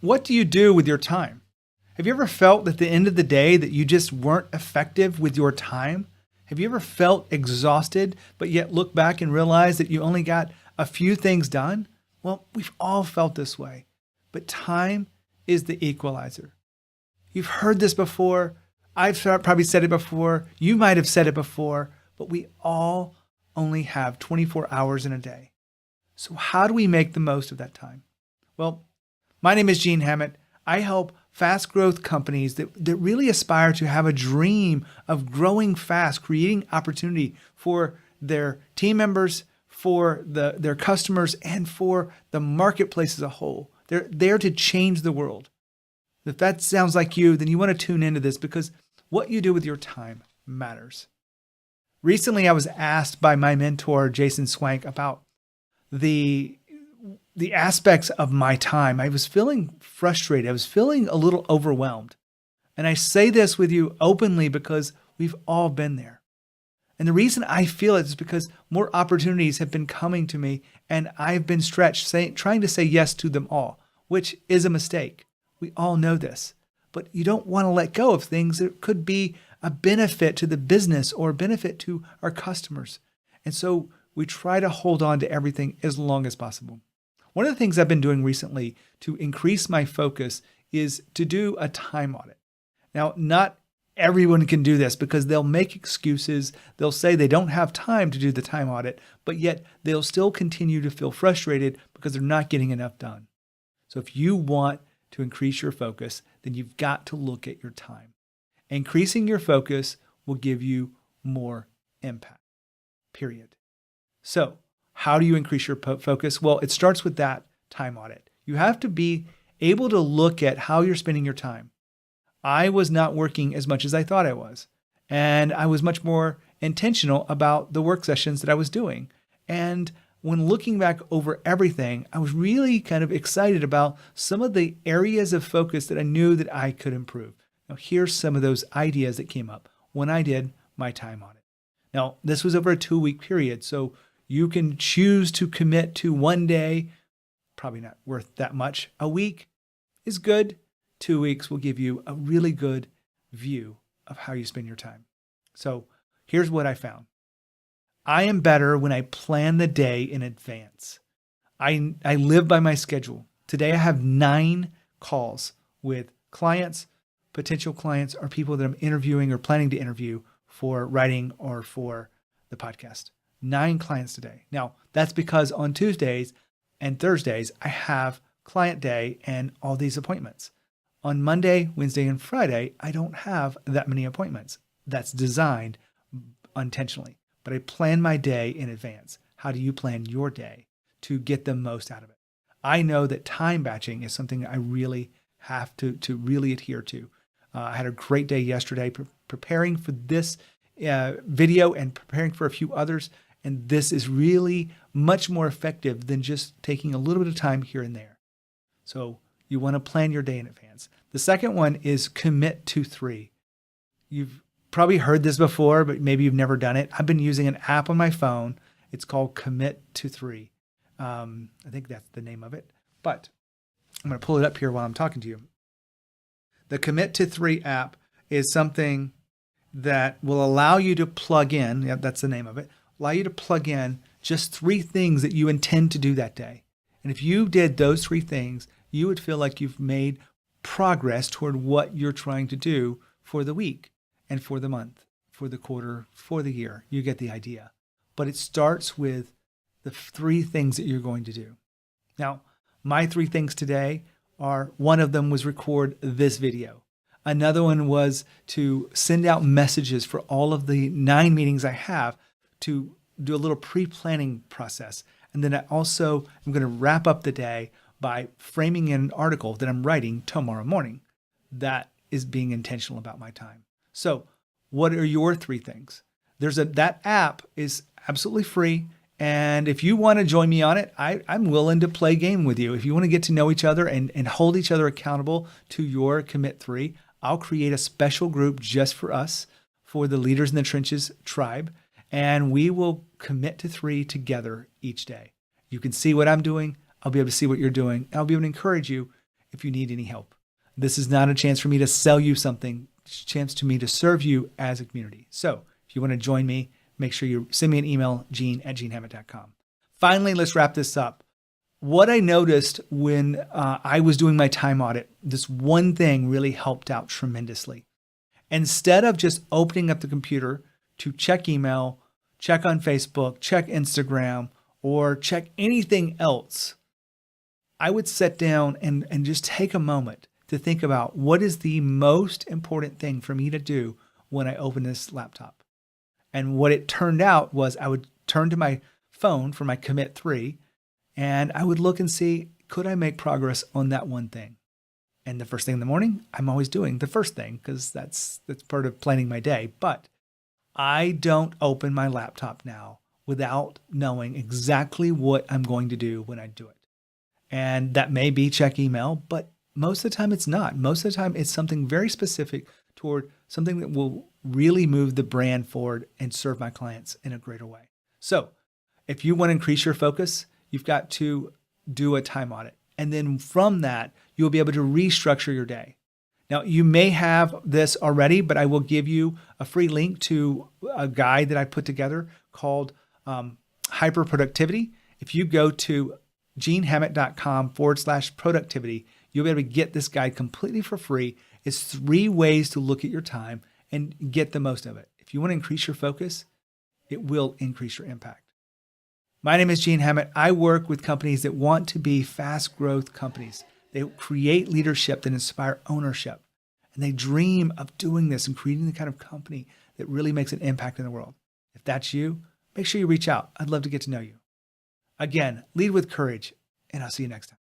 What do you do with your time? Have you ever felt at the end of the day that you just weren't effective with your time? Have you ever felt exhausted, but yet look back and realize that you only got a few things done? Well, we've all felt this way, but time is the equalizer. You've heard this before. I've probably said it before. You might have said it before, but we all only have 24 hours in a day. So how do we make the most of that time? Well, my name is Gene Hammett. I help fast growth companies that really aspire to have a dream of growing fast, creating opportunity for their team members, for their customers, and for the marketplace as a whole. They're there to change the world. If that sounds like you, then you want to tune into this because what you do with your time matters. Recently, I was asked by my mentor, Jason Swank, about the aspects of my time. I was feeling frustrated. I was feeling a little overwhelmed. And I say this with you openly because we've all been there. And the reason I feel it is because more opportunities have been coming to me and I've been stretched, trying to say yes to them all, which is a mistake. We all know this. But you don't want to let go of things that could be a benefit to the business or a benefit to our customers. And so we try to hold on to everything as long as possible. One of the things I've been doing recently to increase my focus is to do a time audit. Now, not everyone can do this because they'll make excuses. They'll say they don't have time to do the time audit, but yet they'll still continue to feel frustrated because they're not getting enough done. So if you want to increase your focus, then you've got to look at your time. Increasing your focus will give you more impact, period. So how do you increase your focus? Well, it starts with that time audit. You have to be able to look at how you're spending your time. I was not working as much as I thought I was, and I was much more intentional about the work sessions that I was doing. And when looking back over everything, I was really kind of excited about some of the areas of focus that I knew that I could improve. Now, here's some of those ideas that came up when I did my time audit. Now, this was over a 2-week period, so you can choose to commit to one day, probably not worth that much. A week is good. 2 weeks will give you a really good view of how you spend your time. So here's what I found. I am better when I plan the day in advance. I live by my schedule. Today I have 9 calls with clients, potential clients, or people that I'm interviewing or planning to interview for writing or for the podcast. 9 clients today. Now, that's because on Tuesdays and Thursdays, I have client day and all these appointments. On Monday, Wednesday, and Friday, I don't have that many appointments. That's designed intentionally, but I plan my day in advance. How do you plan your day to get the most out of it? I know that time batching is something I really have to really adhere to. I had a great day yesterday preparing for this video and preparing for a few others. And this is really much more effective than just taking a little bit of time here and there. So you want to plan your day in advance. The second one is commit to 3. You've probably heard this before, but maybe you've never done it. I've been using an app on my phone. It's called Commit to 3. I think that's the name of it. But I'm going to pull it up here while I'm talking to you. The Commit to 3 app is something that will allow you to plug in. Yeah, that's the name of it. Allow you to plug in just 3 things that you intend to do that day. And if you did those 3 things, you would feel like you've made progress toward what you're trying to do for the week and for the month, for the quarter, for the year. You get the idea. But it starts with the 3 things that you're going to do. Now, my 3 things today are, one of them was record this video. Another one was to send out messages for all of the 9 meetings I have to do a little pre-planning process. And then I also am going to wrap up the day by framing an article that I'm writing tomorrow morning. That is being intentional about my time. So what are your 3 things? That app is absolutely free. And if you want to join me on it, I'm willing to play a game with you. If you want to get to know each other and hold each other accountable to your Commit 3, I'll create a special group just for us, for the Leaders in the Trenches tribe. And we will commit to 3 together each day. You can see what I'm doing. I'll be able to see what you're doing. I'll be able to encourage you if you need any help. This is not a chance for me to sell you something. It's a chance to me to serve you as a community. So if you want to join me, make sure you send me an email, gene@genehammett.com. Finally, let's wrap this up. What I noticed when I was doing my time audit, this one thing really helped out tremendously. Instead of just opening up the computer to check email, check on Facebook, check Instagram, or check anything else, I would sit down and just take a moment to think about what is the most important thing for me to do when I open this laptop. And what it turned out was I would turn to my phone for my commit 3, and I would look and see, could I make progress on that one thing? And the first thing in the morning, I'm always doing the first thing because that's part of planning my day. But I don't open my laptop now without knowing exactly what I'm going to do when I do it. And that may be check email, but most of the time it's not. Most of the time it's something very specific toward something that will really move the brand forward and serve my clients in a greater way. So if you want to increase your focus, you've got to do a time audit. And then from that, you'll be able to restructure your day. Now, you may have this already, but I will give you a free link to a guide that I put together called Hyper Productivity. If you go to genehammett.com/productivity, you'll be able to get this guide completely for free. It's 3 ways to look at your time and get the most of it. If you want to increase your focus, it will increase your impact. My name is Gene Hammett. I work with companies that want to be fast growth companies. They create leadership that inspire ownership. And they dream of doing this and creating the kind of company that really makes an impact in the world. If that's you, make sure you reach out. I'd love to get to know you. Again, lead with courage, and I'll see you next time.